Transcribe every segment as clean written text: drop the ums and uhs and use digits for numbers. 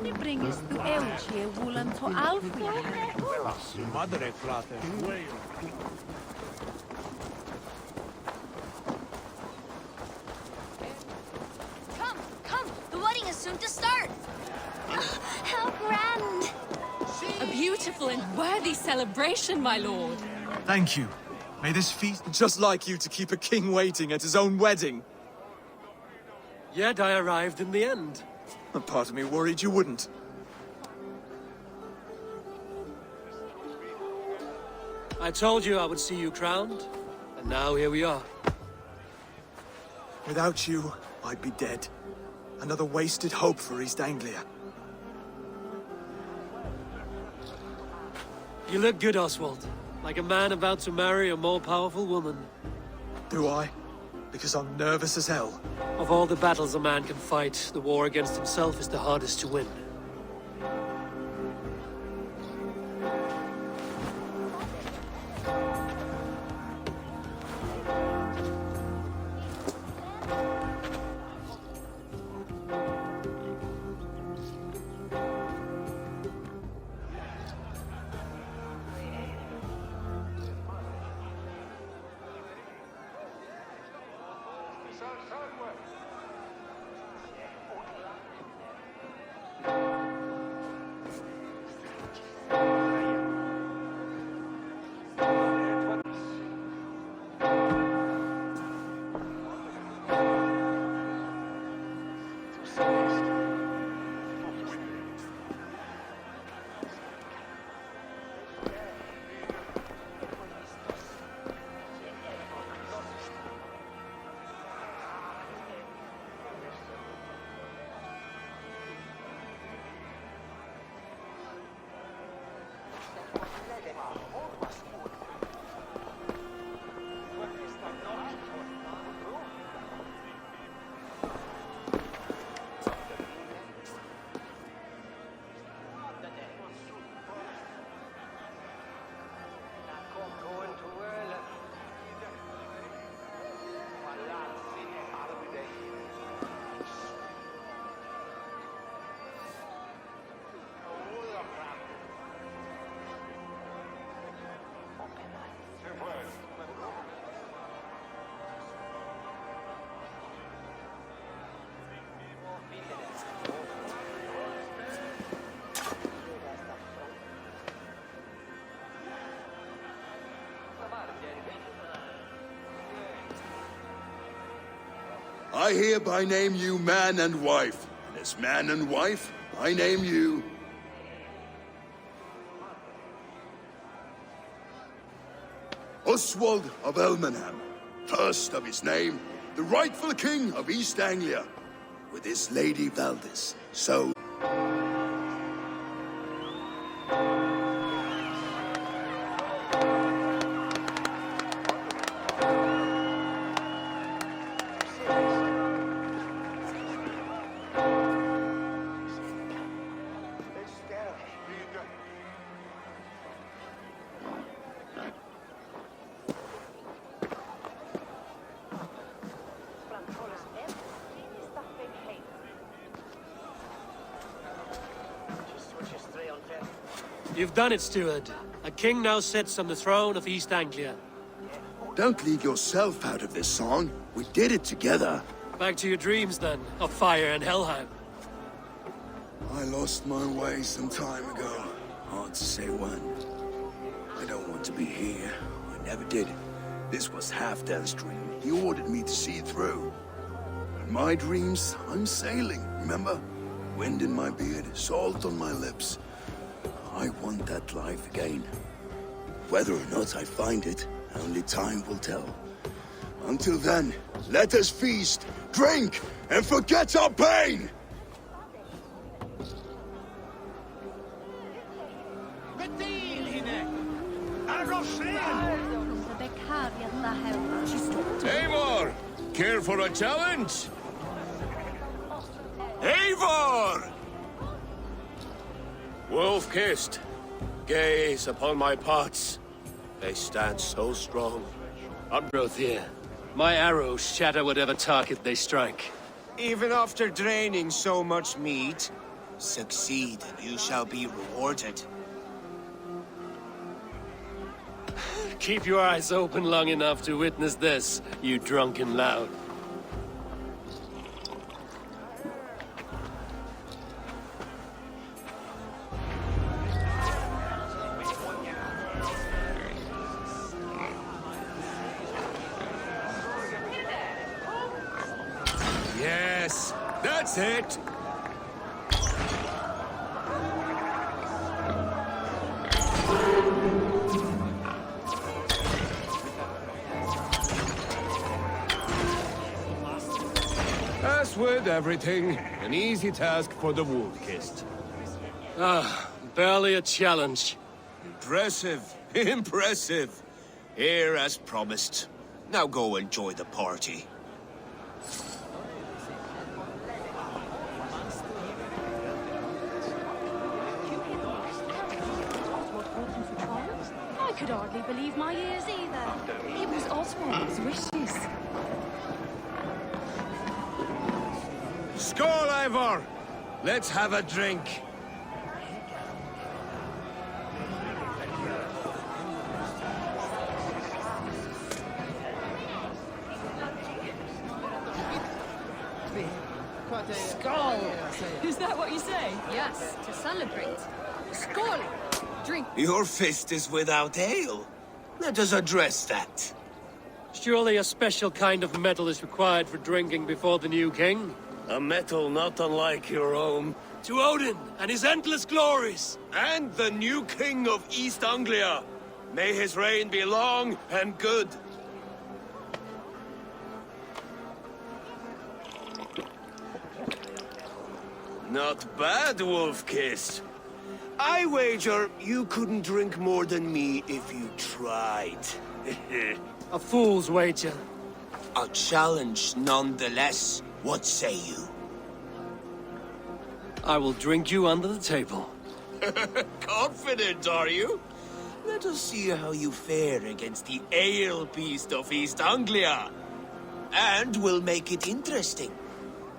Mine bringes du Elche wulan to Alfia. Madre frate. Come! The wedding is soon to start! How grand! A beautiful and worthy celebration, my lord. Thank you. May this feast... Just like you to keep a king waiting at his own wedding. Yet I arrived in the end. A part of me worried you wouldn't. I told you I would see you crowned, and now here we are. Without you, I'd be dead. Another wasted hope for East Anglia. You look good, Oswald. Like a man about to marry a more powerful woman. Do I? Because I'm nervous as hell. Of all the battles a man can fight, the war against himself is the hardest to win. I hereby name you man and wife. And as man and wife, I name you... Oswald of Elmenham, first of his name, the rightful king of East Anglia, with his lady Valdis, so... You've done it, steward. A king now sits on the throne of East Anglia. Don't leave yourself out of this song. We did it together. Back to your dreams, then, of fire and Helheim. I lost my way some time ago. Hard to say when. I don't want to be here. I never did. This was Halfdan's dream. He ordered me to see it through. In my dreams, I'm sailing, remember? Wind in my beard, salt on my lips. I want that life again. Whether or not I find it, only time will tell. Until then, let us feast, drink, and forget our pain! Eivor! Care for a challenge? Eivor! Wolf-kissed, gaze upon my parts. They stand so strong. Growth here. My arrows shatter whatever target they strike. Even after draining so much meat, Succeed, and you shall be rewarded. Keep your eyes open long enough to witness this, you drunken lout. Yes, that's it. As with everything, an easy task for the wolf-kissed. Barely a challenge. Impressive, impressive. Here as promised. Now go enjoy the party. I could hardly believe my ears either. It was Oswald's wishes. Skål, Ivor! Let's have a drink. Is that what you say? Yes, to celebrate. Skål! Drink. Your fist is without ale. Let us address that. Surely a special kind of metal is required for drinking before the new king? A metal not unlike your own. To Odin and his endless glories! And the new king of East Anglia. May his reign be long and good. Not bad, Wolf-Kiss. I wager you couldn't drink more than me if you tried. A fool's wager. A challenge nonetheless. What say you? I will drink you under the table. Confident, are you? Let us see how you fare against the ale beast of East Anglia. And we'll make it interesting.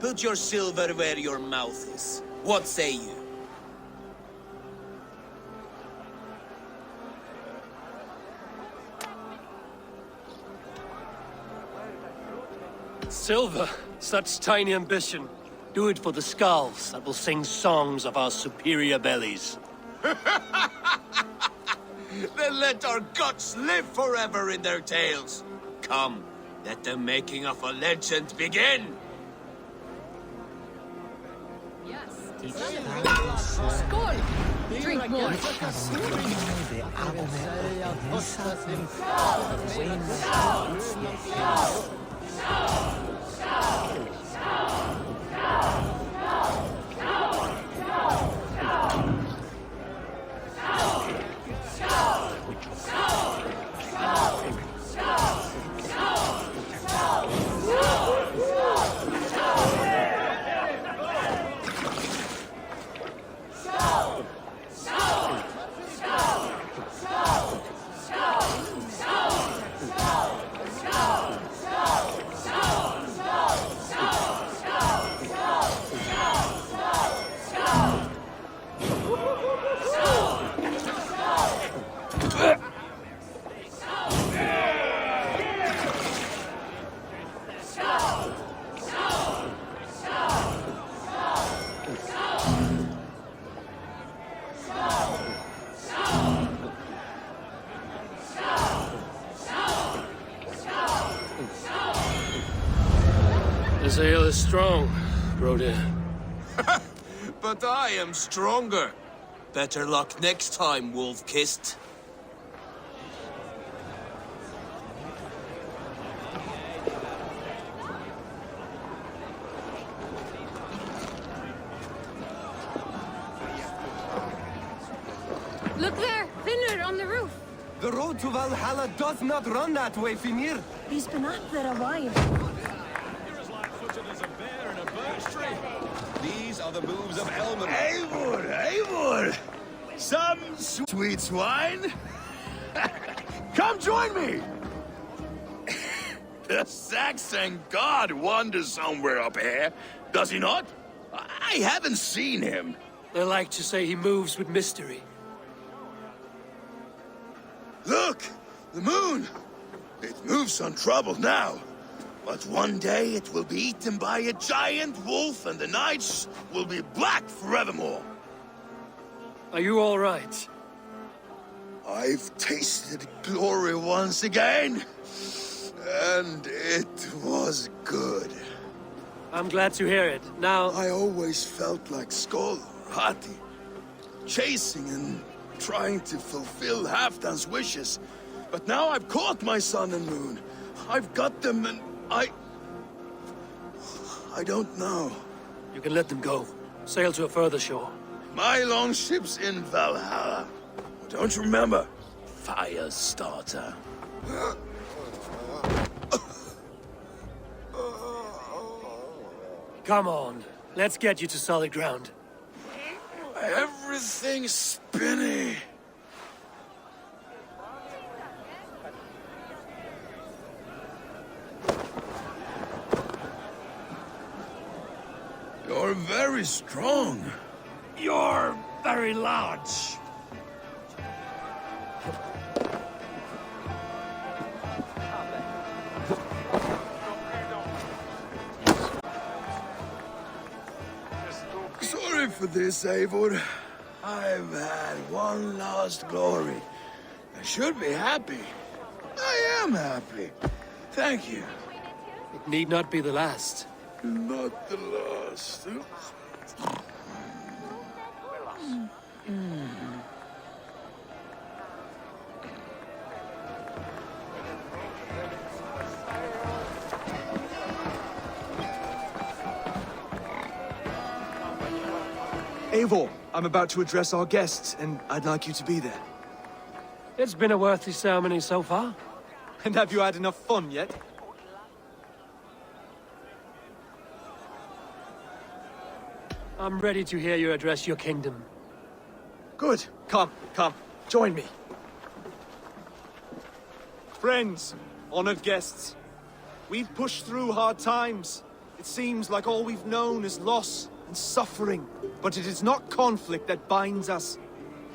Put your silver where your mouth is. What say you? Silver, such tiny ambition. Do it for the skulls that will sing songs of our superior bellies. Then let our guts live forever in their tails. Come, let the making of a legend begin. Skål! Drink more. This ale is strong, Broder. But I am stronger. Better luck next time, Wolf-Kissed. Look there! Vinner on the roof! The road to Valhalla does not run that way, Fimir. He's been up there a while. You're as light-footed as a bear in a birch tree. These are the moves of Elmer. Eivor, Eivor! Some sweet swine? Come join me! The Saxon god wanders somewhere up here, does he not? I haven't seen him. They like to say he moves with mystery. Look! The moon! It moves untroubled now. But one day it will be eaten by a giant wolf and the nights will be black forevermore. Are you all right? I've tasted glory once again. And it was good. I'm glad to hear it. Now... I always felt like Skoll or Hati. Chasing and trying to fulfill Halfdan's wishes. But now I've caught my sun and moon. I've got them and I don't know. You can let them go. Sail to a further shore. My longship's in Valhalla. Don't you remember? Fire starter. Come on. Let's get you to solid ground. Everything's spinny. You're very strong. You're very large. Sorry for this, Eivor. I've had one last glory. I should be happy. I am happy. Thank you. It need not be the last. Not the last. Eivor, I'm about to address our guests, and I'd like you to be there. It's been a worthy ceremony so far. And have you had enough fun yet? I'm ready to hear you address your kingdom. Good. Come, join me. Friends, honored guests, we've pushed through hard times. It seems like all we've known is loss and suffering. But it is not conflict that binds us.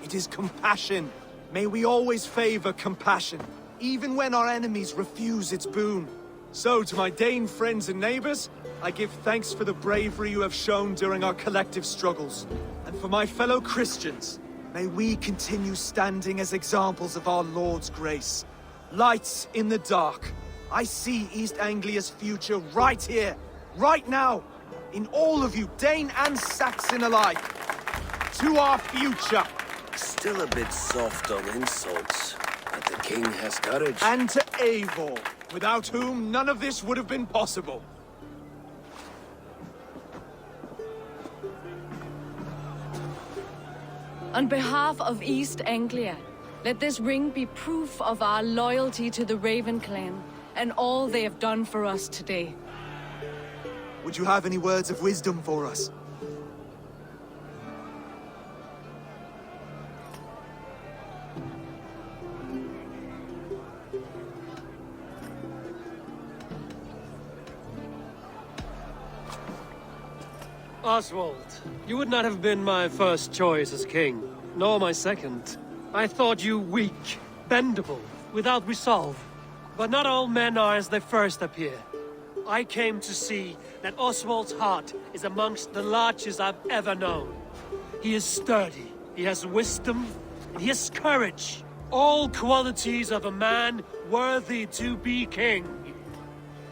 It is compassion. May we always favor compassion, even when our enemies refuse its boon. So, to my Dane friends and neighbors, I give thanks for the bravery you have shown during our collective struggles. And for my fellow Christians, may we continue standing as examples of our Lord's grace. Lights in the dark. I see East Anglia's future right here, right now, in all of you, Dane and Saxon alike. To our future. Still a bit soft on insults, but the king has courage. And to Eivor, without whom none of this would have been possible. On behalf of East Anglia, let this ring be proof of our loyalty to the Raven clan and all they have done for us today. Would you have any words of wisdom for us? Oswald, you would not have been my first choice as king, nor my second. I thought you weak, bendable, without resolve. But not all men are as they first appear. I came to see that Oswald's heart is amongst the largest I've ever known. He is sturdy, he has wisdom, and he has courage. All qualities of a man worthy to be king.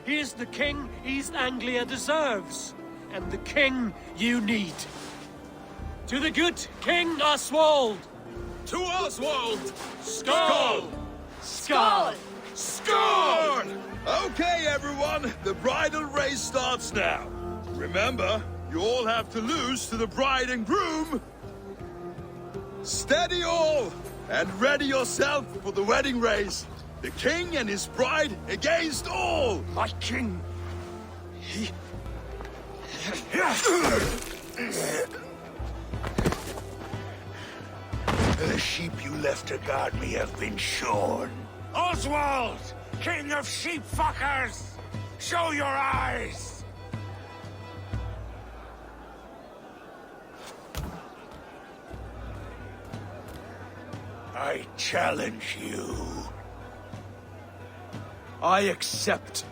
He is the king East Anglia deserves, and the king you need. To the good King Oswald! To Oswald! Skål! Skål! Score! Okay, everyone, the bridal race starts now. Remember, you all have to lose to the bride and groom. Steady all, and ready yourself for the wedding race. The king and his bride against all. My king! The sheep you left to guard me have been shorn. Oswald! King of sheep fuckers! Show your eyes! I challenge you. I accept.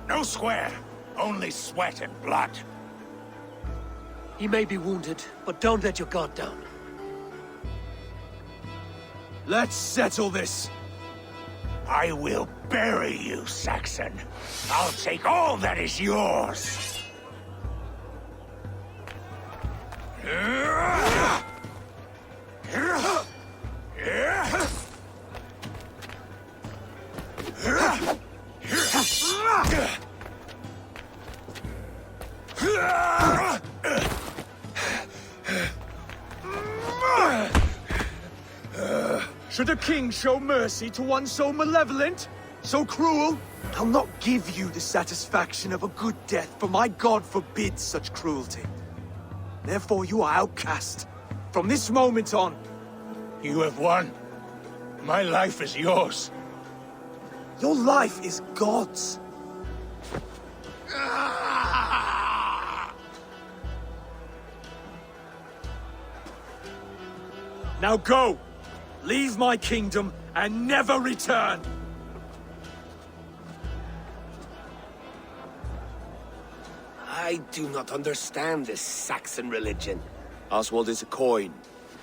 No square, only sweat and blood. He may be wounded, but don't let your guard down. Let's settle this. I will bury you, Saxon. I'll take all that is yours. Should a king show mercy to one so malevolent? So cruel? I'll not give you the satisfaction of a good death, for my god forbids such cruelty. Therefore you are outcast. From this moment on. You have won. My life is yours. Your life is God's. Now go! Leave my kingdom and never return! I do not understand this Saxon religion. Oswald is a coin.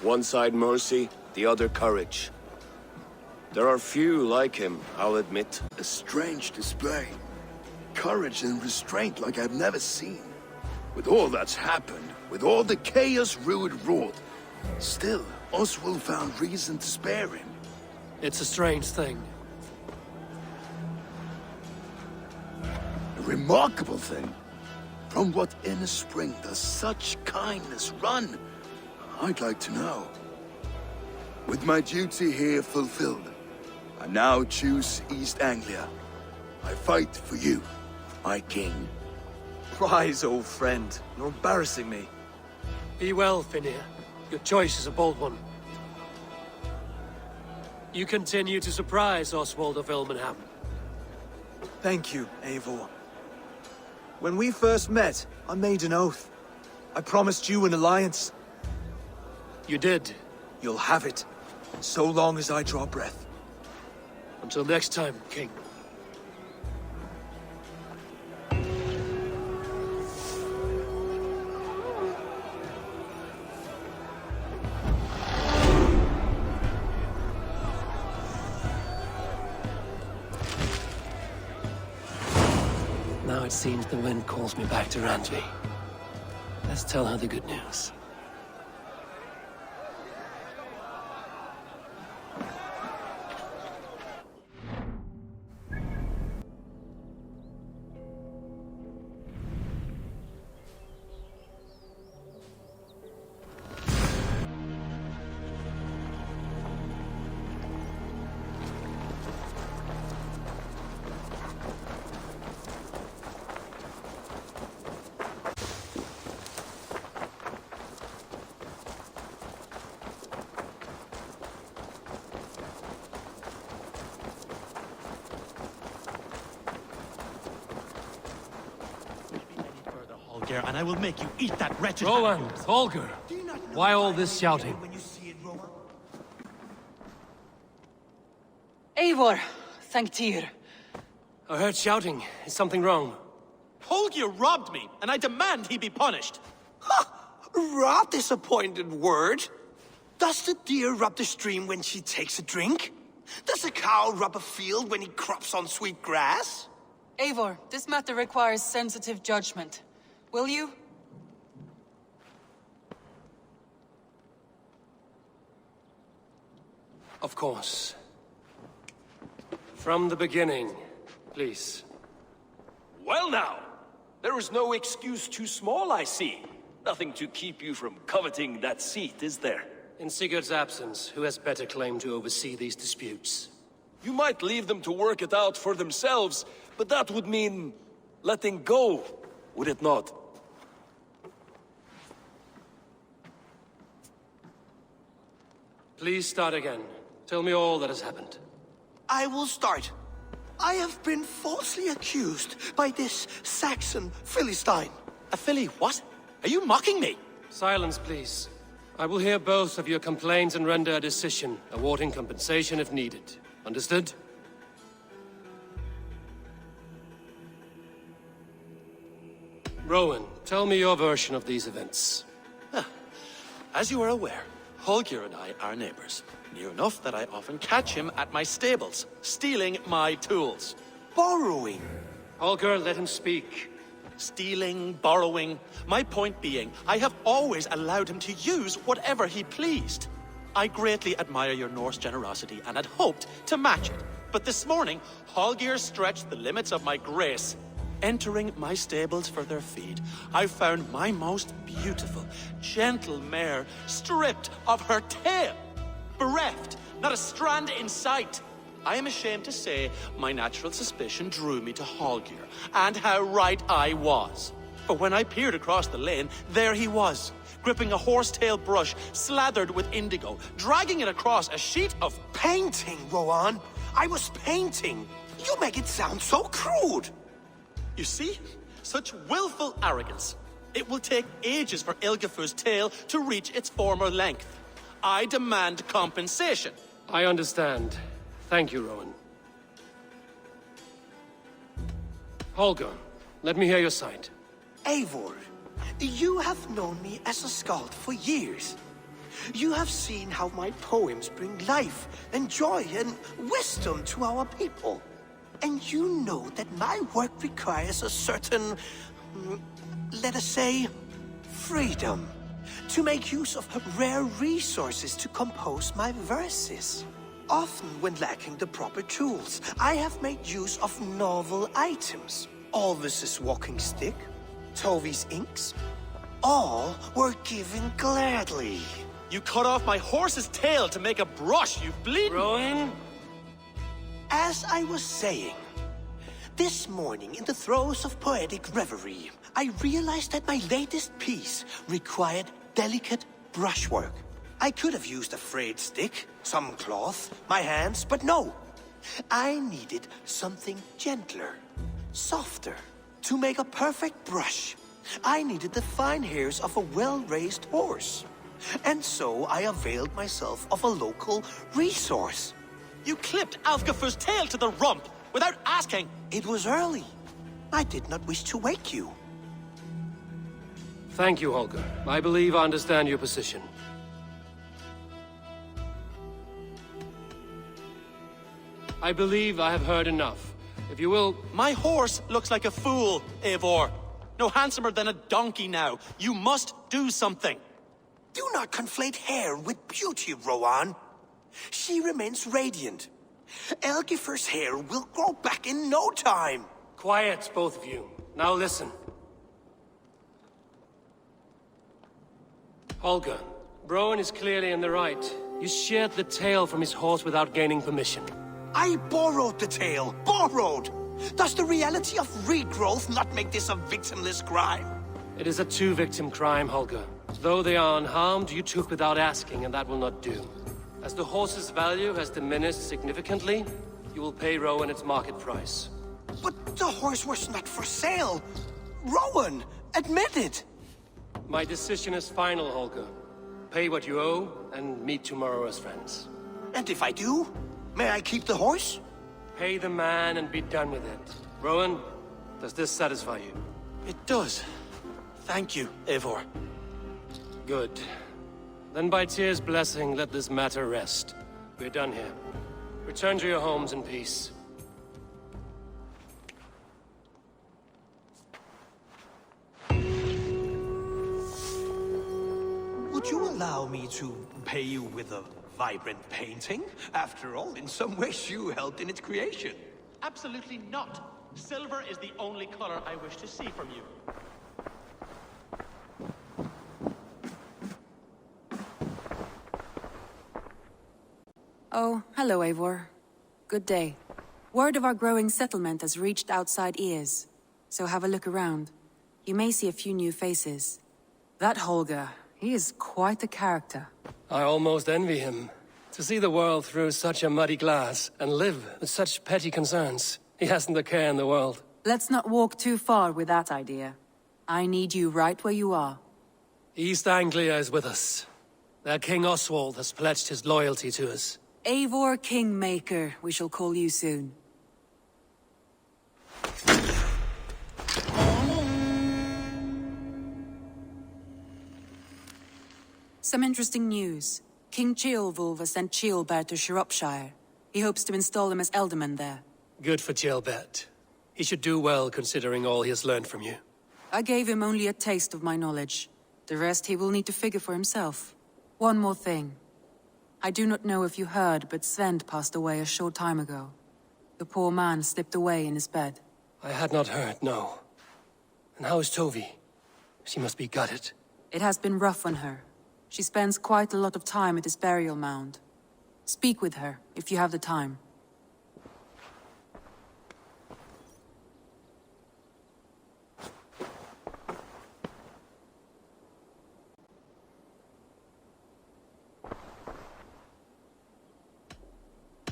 One side mercy, the other courage. There are few like him, I'll admit. A strange display. Courage and restraint like I've never seen. With all that's happened, with all the chaos Rued wrought, still, Oswald found reason to spare him. It's a strange thing. A remarkable thing. From what inner spring does such kindness run? I'd like to know. With my duty here fulfilled, I now choose East Anglia. I fight for you, my king. Rise, old friend. You're embarrassing me. Be well, Finnir. Your choice is a bold one. You continue to surprise Oswald of Ilmenham. Thank you, Eivor. When we first met, I made an oath. I promised you an alliance. You did. You'll have it, so long as I draw breath. Until next time, King. Now it seems the wind calls me back to Randvi. Let's tell her the good news. And I will make you eat that wretched... Roland, Holger, why all this shouting? Eivor, thank Tyr. I heard shouting. Is something wrong? Holger robbed me, and I demand he be punished. Ha! Rot disappointed word. Does the deer rub the stream when she takes a drink? Does a cow rub a field when he crops on sweet grass? Eivor, this matter requires sensitive judgment. Will you? Of course. From the beginning, please. Well now, there is no excuse too small, I see. Nothing to keep you from coveting that seat, is there? In Sigurd's absence, who has better claim to oversee these disputes? You might leave them to work it out for themselves, but that would mean letting go, would it not? Please start again. Tell me all that has happened. I will start. I have been falsely accused by this Saxon Philistine. A Philly what? Are you mocking me? Silence, please. I will hear both of your complaints and render a decision, awarding compensation if needed. Understood? Rowan, tell me your version of these events. As you are aware, Holger and I are neighbors. Near enough that I often catch him at my stables, stealing my tools. Borrowing. Holger, let him speak. Stealing, borrowing. My point being, I have always allowed him to use whatever he pleased. I greatly admire your Norse generosity and had hoped to match it. But this morning, Holger stretched the limits of my grace. Entering my stables for their feed, I found my most beautiful, gentle mare stripped of her tail. Bereft, not a strand in sight. I am ashamed to say my natural suspicion drew me to Holger, and how right I was. For when I peered across the lane, there he was, gripping a horsetail brush slathered with indigo, dragging it across a sheet of painting, Rowan. I was painting. You make it sound so crude. You see? Such willful arrogance. It will take ages for Ilgafur's tail to reach its former length. I demand compensation. I understand. Thank you, Rowan. Holger, let me hear your side. Eivor, you have known me as a skald for years. You have seen how my poems bring life and joy and wisdom to our people. And you know that my work requires a certain, let us say, freedom. To make use of rare resources to compose my verses. Often when lacking the proper tools, I have made use of novel items. Alvis's walking stick, Tovi's inks, all were given gladly. You cut off my horse's tail to make a brush, you bleeding... Rowan? As I was saying, this morning in the throes of poetic reverie, I realized that my latest piece required delicate brushwork. I could have used a frayed stick, some cloth, my hands, but no. I needed something gentler, softer. To make a perfect brush, I needed the fine hairs of a well-raised horse. And so I availed myself of a local resource. You clipped Alfgafur's tail to the rump without asking. It was early. I did not wish to wake you. Thank you, Holger. I believe I understand your position. I believe I have heard enough. If you will... My horse looks like a fool, Eivor. No handsomer than a donkey now. You must do something. Do not conflate hair with beauty, Rowan. She remains radiant. Elgifur's hair will grow back in no time. Quiet, both of you. Now listen. Holger, Rowan is clearly in the right. You sheared the tail from his horse without gaining permission. I borrowed the tail. Borrowed! Does the reality of regrowth not make this a victimless crime? It is a two-victim crime, Holger. Though they are unharmed, you took without asking, and that will not do. As the horse's value has diminished significantly, you will pay Rowan its market price. But the horse was not for sale. Rowan, admit it. My decision is final, Holger. Pay what you owe, and meet tomorrow as friends. And if I do, may I keep the horse? Pay the man and be done with it. Rowan, does this satisfy you? It does. Thank you, Eivor. Good. Then by Tyr's blessing, let this matter rest. We're done here. Return to your homes in peace. Would you allow me to pay you with a vibrant painting? After all, in some ways you helped in its creation. Absolutely not. Silver is the only color I wish to see from you. Oh, hello, Eivor. Good day. Word of our growing settlement has reached outside ears, so have a look around. You may see a few new faces. That Holger, he is quite a character. I almost envy him. To see the world through such a muddy glass, and live with such petty concerns. He hasn't a care in the world. Let's not walk too far with that idea. I need you right where you are. East Anglia is with us. Their King Oswald has pledged his loyalty to us. Eivor Kingmaker, we shall call you soon. Some interesting news. King Ceolwulf has sent Ceolbert to Shropshire. He hopes to install him as Elderman there. Good for Ceolbert. He should do well considering all he has learned from you. I gave him only a taste of my knowledge. The rest he will need to figure for himself. One more thing. I do not know if you heard, but Svend passed away a short time ago. The poor man slipped away in his bed. I had not heard, no. And how is Tovi? She must be gutted. It has been rough on her. She spends quite a lot of time at his burial mound. Speak with her, if you have the time.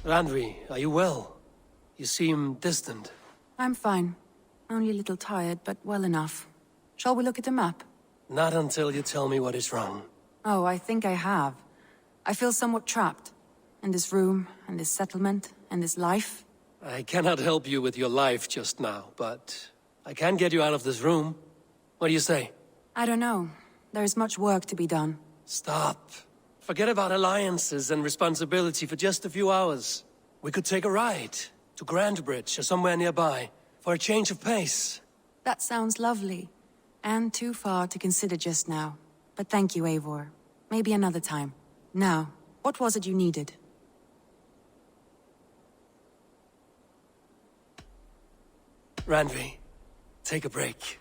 Randvi, are you well? You seem distant. I'm fine. Only a little tired, but well enough. Shall we look at the map? Not until you tell me what is wrong. Oh, I think I have. I feel somewhat trapped. In this room, and this settlement, and this life. I cannot help you with your life just now, but I can get you out of this room. What do you say? I don't know. There is much work to be done. Stop. Forget about alliances and responsibility for just a few hours. We could take a ride to Grandbridge or somewhere nearby for a change of pace. That sounds lovely. And too far to consider just now. But thank you, Eivor. Maybe another time. Now, what was it you needed? Randvi, take a break.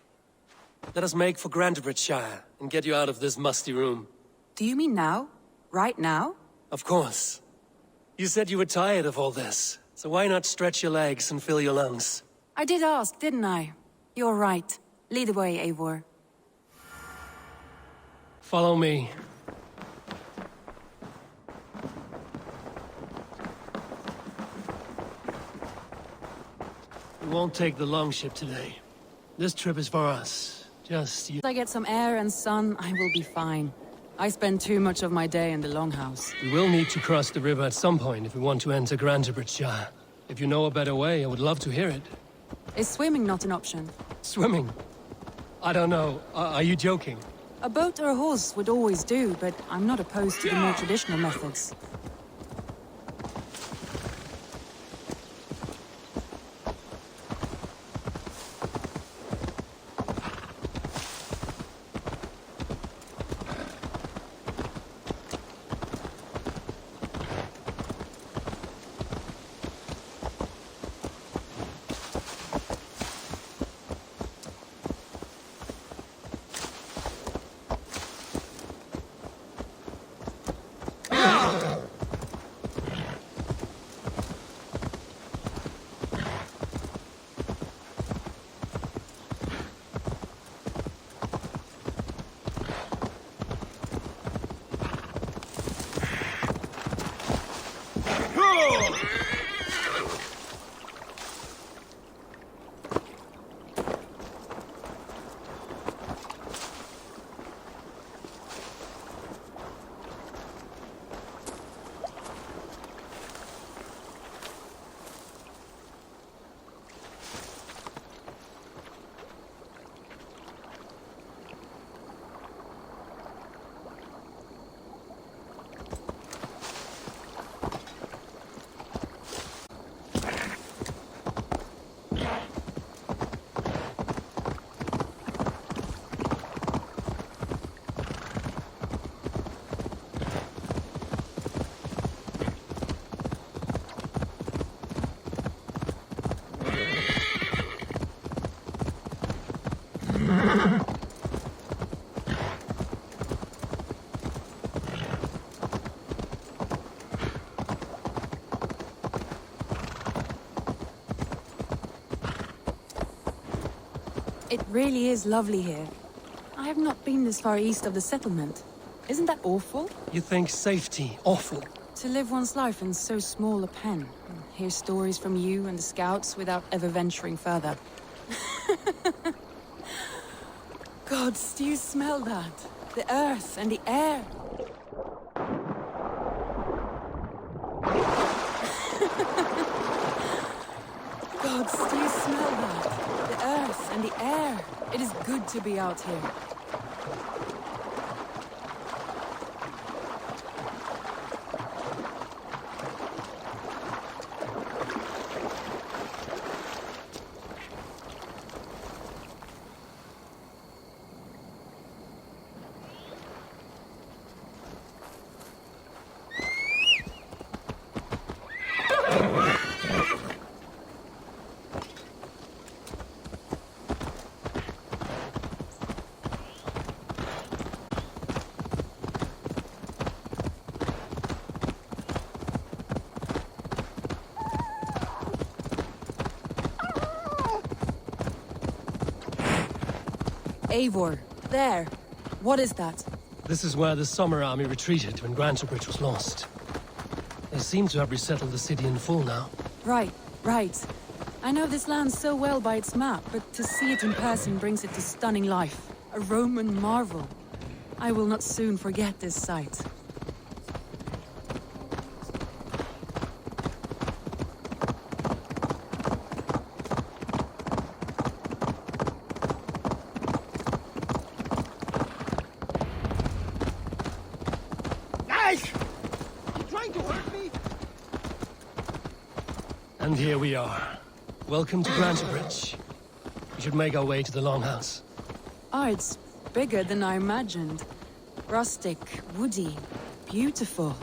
Let us make for Grandbridgeshire and get you out of this musty room. Do you mean now? Right now? Of course. You said you were tired of all this, so why not stretch your legs and fill your lungs? I did ask, didn't I? You're right. Lead the way, Eivor. Follow me. We won't take the longship today. This trip is for us. Just you. If I get some air and sun, I will be fine. I spend too much of my day in the longhouse. We will need to cross the river at some point if we want to enter Grandbridgeshire. If you know a better way, I would love to hear it. Is swimming not an option? Swimming? I don't know. Are you joking? A boat or a horse would always do, but I'm not opposed to the more traditional methods. It really is lovely here. I have not been this far east of the settlement. Isn't that awful? You think safety awful? To live one's life in so small a pen. hear stories from you and the scouts without ever venturing further. Gods, do you smell that? The earth and the air. Gods, do you smell that? The earth and the air. It is good to be out here. Eivor, there. What is that? This is where the Summer Army retreated when Grantebridge was lost. They seem to have resettled the city in full now. Right. I know this land so well by its map, but to see it in person brings it to stunning life. A Roman marvel. I will not soon forget this sight. And here we are. Welcome to Grantebridge. We should make our way to the Longhouse. Oh, it's bigger than I imagined. Rustic, woody, beautiful.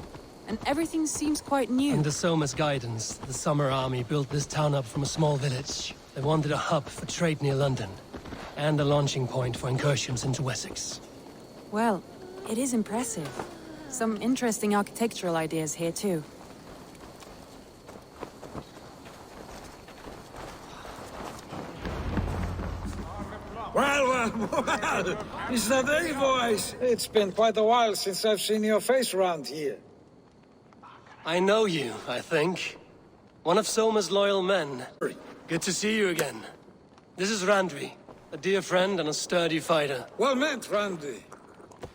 And everything seems quite new. Under Soma's guidance, the Summer Army built this town up from a small village. They wanted a hub for trade near London, and a launching point for incursions into Wessex. Well, it is impressive. Some interesting architectural ideas here, too. Well, is that Eivor? It's been quite a while since I've seen your face around here. I know you, I think. One of Soma's loyal men. Good to see you again. This is Randvi, a dear friend and a sturdy fighter. Well met, Randvi.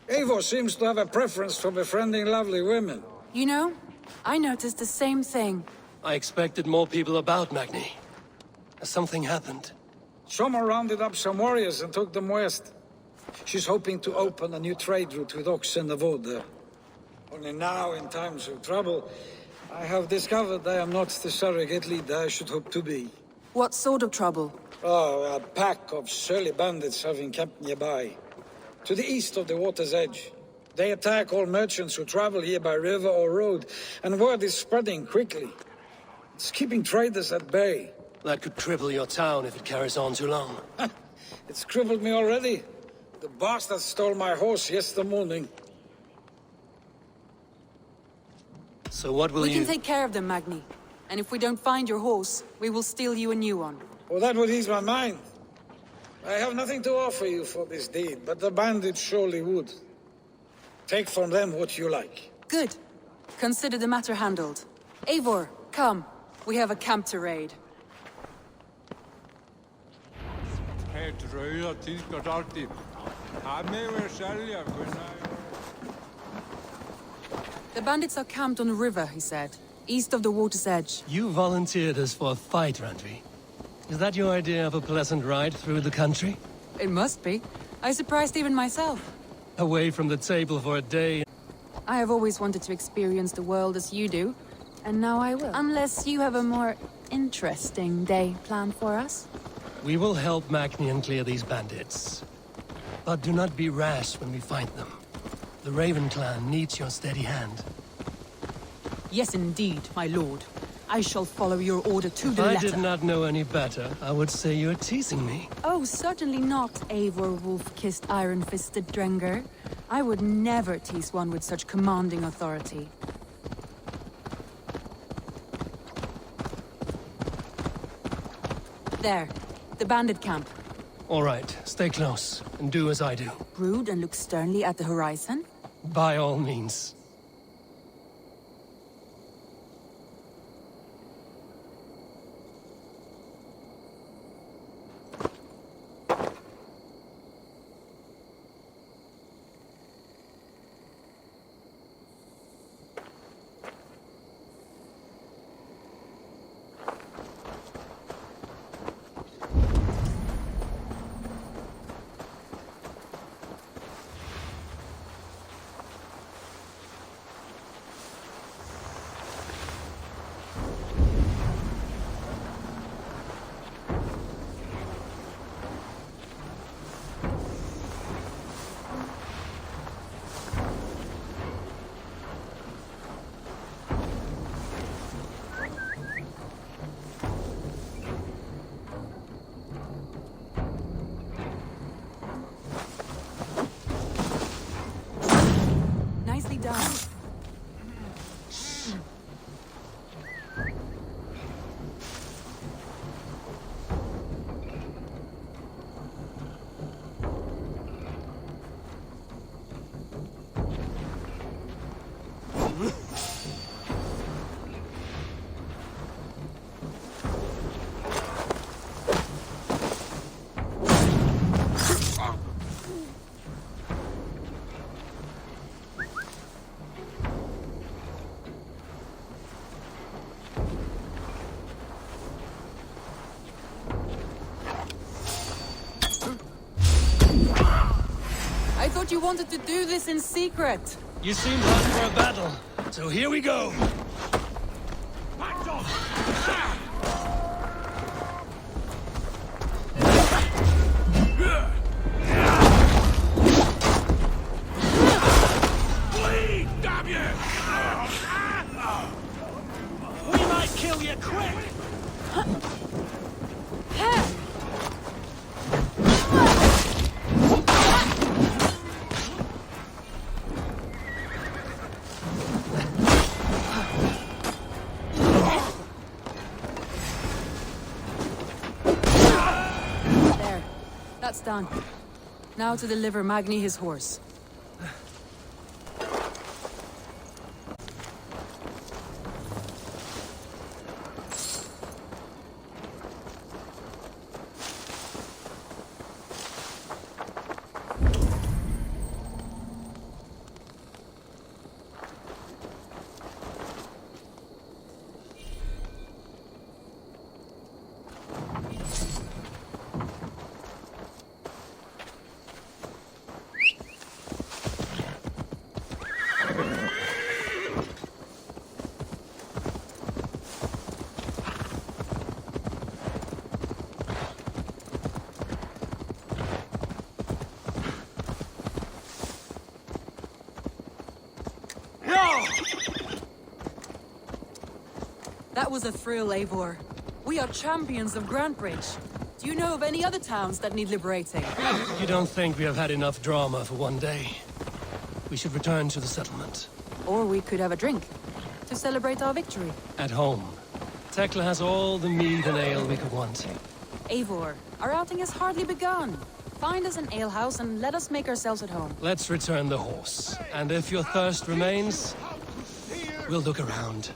Eivor seems to have a preference for befriending lovely women. You know, I noticed the same thing. I expected more people about Magni. Has something happened? Soma rounded up some warriors and took them west. She's hoping to open a new trade route with oxen and wood there. Only now, in times of trouble, I have discovered I am not the surrogate leader I should hope to be. What sort of trouble? Oh, a pack of surly bandits have encamped nearby. To the east of the water's edge. They attack all merchants who travel here by river or road, and word is spreading quickly. It's keeping traders at bay. That could cripple your town if it carries on too long. It's crippled me already. The bastard stole my horse yesterday morning. So what will you... We can take care of them, Magni. And if we don't find your horse, we will steal you a new one. Well, that would ease my mind. I have nothing to offer you for this deed, but the bandits surely would. Take from them what you like. Good. Consider the matter handled. Eivor, come. We have a camp to raid. The bandits are camped on the river, he said. East of the water's edge. You volunteered us for a fight, Randvi. Is that your idea of a pleasant ride through the country? It must be. I surprised even myself. Away from the table for a day. I have always wanted to experience the world as you do. And now I will. Unless you have a more interesting day planned for us. We will help Magnian clear these bandits. But do not be rash when we find them. The Raven clan needs your steady hand. Yes, indeed, my lord. I shall follow your order to the letter. If I did not know any better, I would say you're teasing me. Oh, certainly not, Eivor wolf-kissed iron-fisted Drenger. I would never tease one with such commanding authority. There. The bandit camp. All right, stay close, and do as I do. Brood and look sternly at the horizon? By all means. you wanted to do this in secret. You seemed hot for a battle, so here we go. Bleed, damn you! We might kill you quick! There. That's done. Now to deliver Magni his horse. That was a thrill, Eivor. We are champions of Grantbridge. Do you know of any other towns that need liberating? You don't think we have had enough drama for one day? We should return to the settlement. Or we could have a drink, to celebrate our victory. At home. Tekla has all the mead and ale we could want. Eivor, our outing has hardly begun. Find us an alehouse and let us make ourselves at home. Let's return the horse. And if your thirst remains, we'll look around.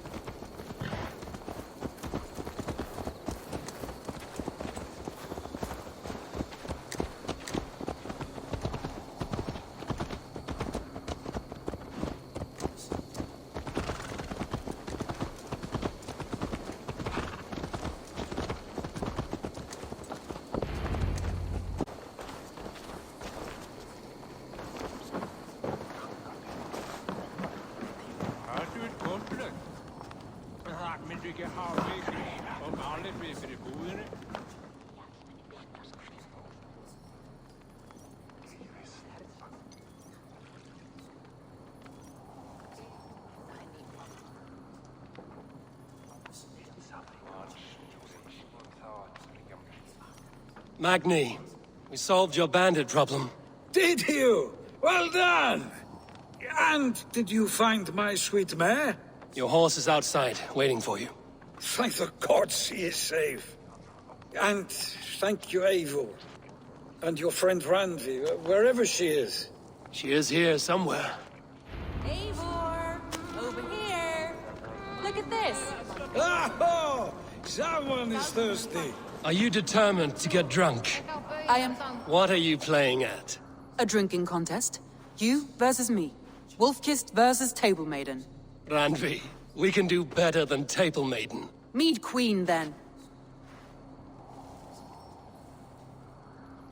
Magni, we solved your bandit problem. Did you? Well done! And did you find my sweet mare? Your horse is outside, waiting for you. Thank the gods he is safe. And thank you, Eivor. And your friend Randvi, wherever she is. She is here somewhere. Eivor! Over here! Look at this! Oh! Someone is thirsty. Are you determined to get drunk? I am... What are you playing at? A drinking contest. You versus me. Wolf-kissed versus Table Maiden. Randvi, we can do better than Table Maiden. Mead Queen, then.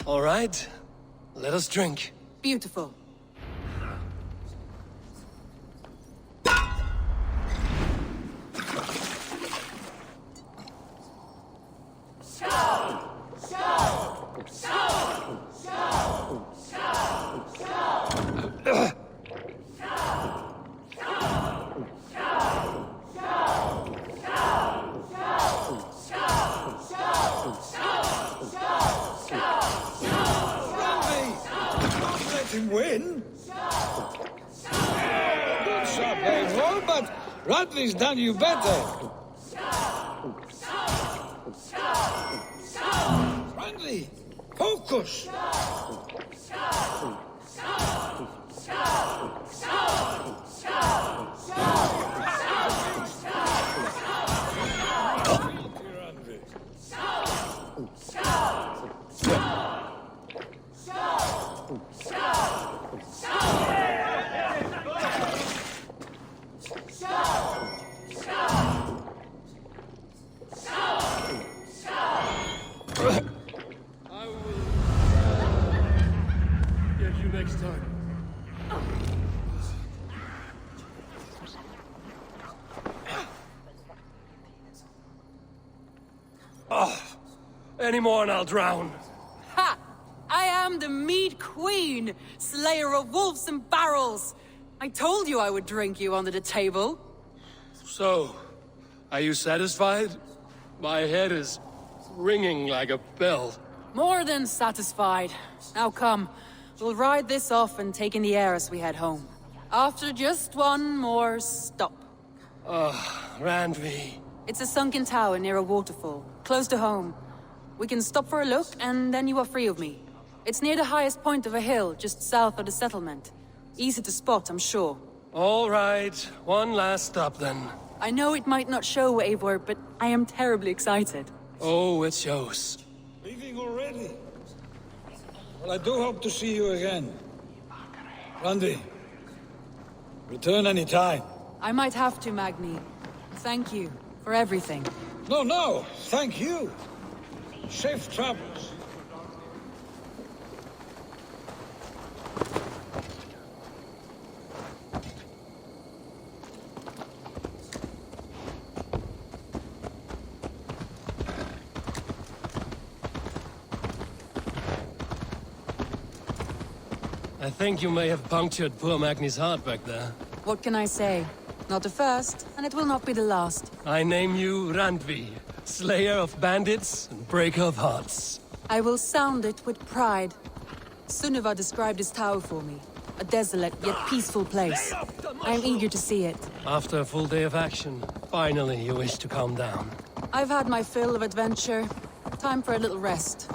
All right, let us drink. Beautiful. Win? Good shot, Eivor, but Radley's done you better. Radley, focus! I will get you next time. Any more and I'll drown. Ha! I am the Mead Queen, slayer of wolves and barrels. I told you I would drink you under the table. So, are you satisfied? My head is ringing like a bell. More than satisfied. Now come, we'll ride this off and take in the air as we head home. After just one more stop. Randvi. It's a sunken tower near a waterfall, close to home. We can stop for a look, and then you are free of me. It's near the highest point of a hill, just south of the settlement. Easy to spot, I'm sure. All right, one last stop then. I know it might not show, Eivor, but I am terribly excited. Oh, it shows. Leaving already? Well, I do hope to see you again. Randy, return any time. I might have to, Magni. Thank you for everything. No, thank you. Safe travels. I think you may have punctured poor Magni's heart back there. What can I say? Not the first, and it will not be the last. I name you Randvi, slayer of bandits and breaker of hearts. I will sound it with pride. Sunniva described this tower for me. A desolate yet peaceful place. I am eager to see it. After a full day of action, finally you wish to calm down. I've had my fill of adventure. Time for a little rest.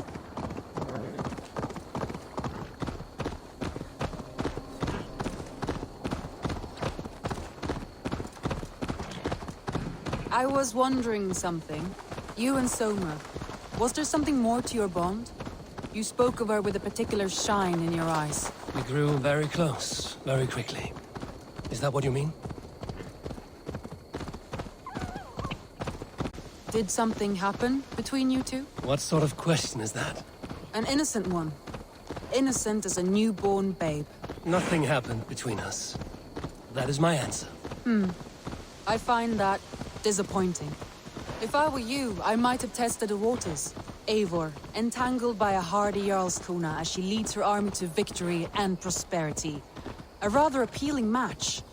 I was wondering something. You and Soma. Was there something more to your bond? You spoke of her with a particular shine in your eyes. We grew very close, very quickly. Is that what you mean? Did something happen between you two? What sort of question is that? An innocent one. Innocent as a newborn babe. Nothing happened between us. That is my answer. I find that disappointing. If I were you, I might have tested the waters. Eivor, entangled by a hardy Jarlskona as she leads her army to victory and prosperity. A rather appealing match.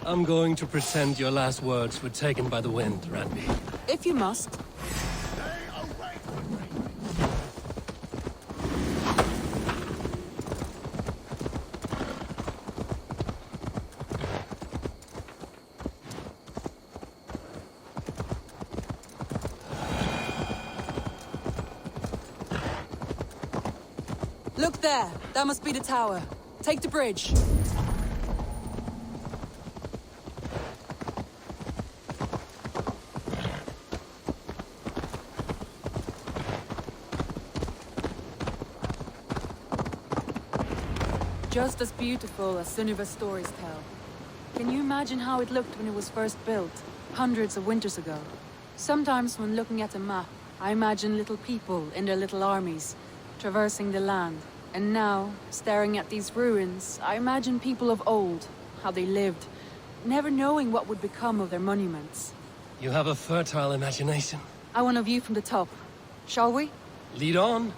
I'm going to pretend your last words were taken by the wind, Randvi. If you must. Look there! That must be the tower. Take the bridge. Just as beautiful as Sunniva's stories tell. Can you imagine how it looked when it was first built, hundreds of winters ago? Sometimes when looking at a map, I imagine little people in their little armies, traversing the land. And now, staring at these ruins, I imagine people of old, how they lived, never knowing what would become of their monuments. You have a fertile imagination. I want a view from the top. Shall we? Lead on.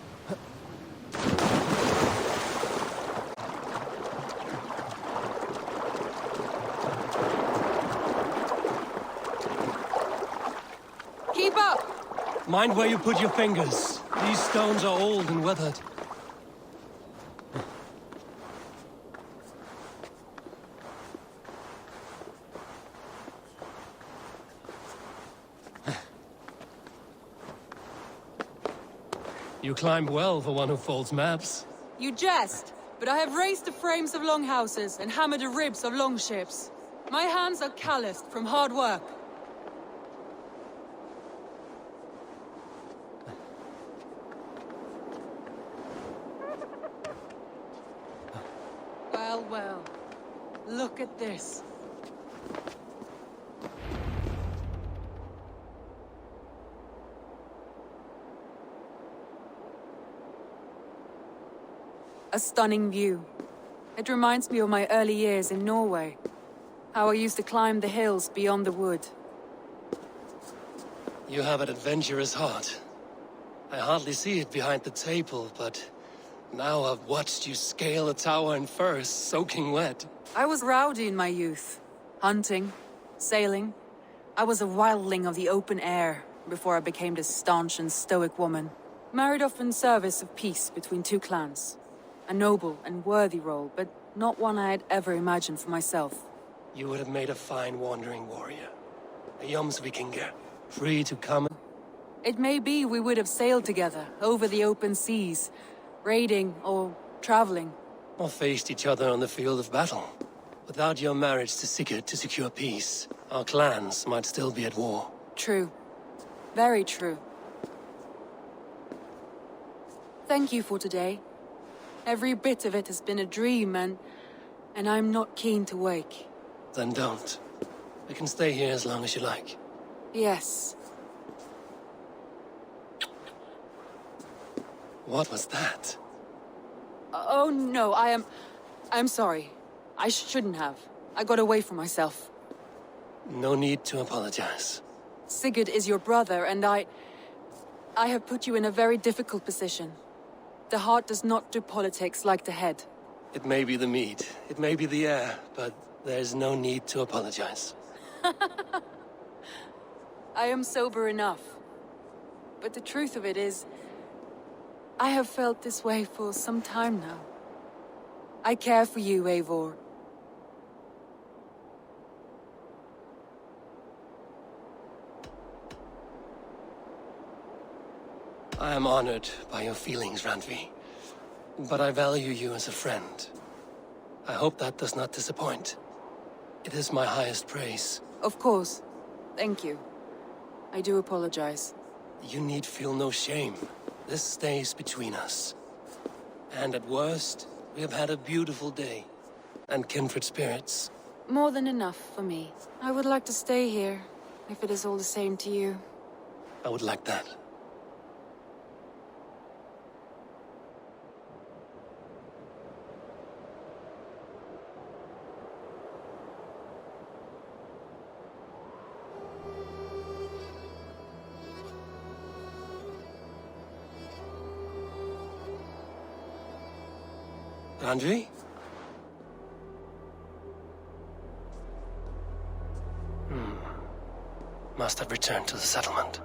Keep up! Mind where you put your fingers. These stones are old and weathered. You climb well for one who folds maps. You jest, but I have raised the frames of longhouses and hammered the ribs of longships. My hands are calloused from hard work. Well. Look at this. A stunning view. It reminds me of my early years in Norway. How I used to climb the hills beyond the wood. You have an adventurous heart. I hardly see it behind the table, but now I've watched you scale a tower in furs, soaking wet. I was rowdy in my youth. Hunting, sailing. I was a wildling of the open air before I became this staunch and stoic woman. Married off in service of peace between two clans. A noble and worthy role, but not one I had ever imagined for myself. You would have made a fine wandering warrior. A Jomsvikinger, free to come. It may be we would have sailed together, over the open seas, raiding or traveling. Or faced each other on the field of battle. Without your marriage to Sigurd to secure peace, our clans might still be at war. True. Very true. Thank you for today. Every bit of it has been a dream, and I'm not keen to wake. Then don't. I can stay here as long as you like. Yes. What was that? Oh no, I'm sorry. I shouldn't have. I got away from myself. No need to apologize. Sigurd is your brother, and I have put you in a very difficult position. The heart does not do politics like the head. It may be the meat, it may be the air, but there's no need to apologize. I am sober enough. But the truth of it is, I have felt this way for some time now. I care for you, Eivor. I am honored by your feelings, Randvi. But I value you as a friend. I hope that does not disappoint. It is my highest praise. Of course. Thank you. I do apologize. You need feel no shame. This stays between us. And at worst, we have had a beautiful day. And kindred spirits. More than enough for me. I would like to stay here, if it is all the same to you. I would like that. Randvi? Must have returned to the settlement.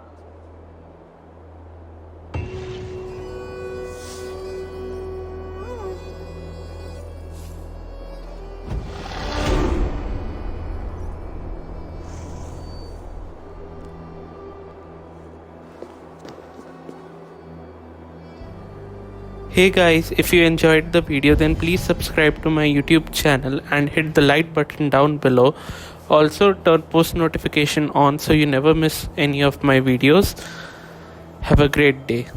Hey guys, if you enjoyed the video then please subscribe to my YouTube channel and hit the like button down below. Also turn post notification on so you never miss any of my videos. Have a great day.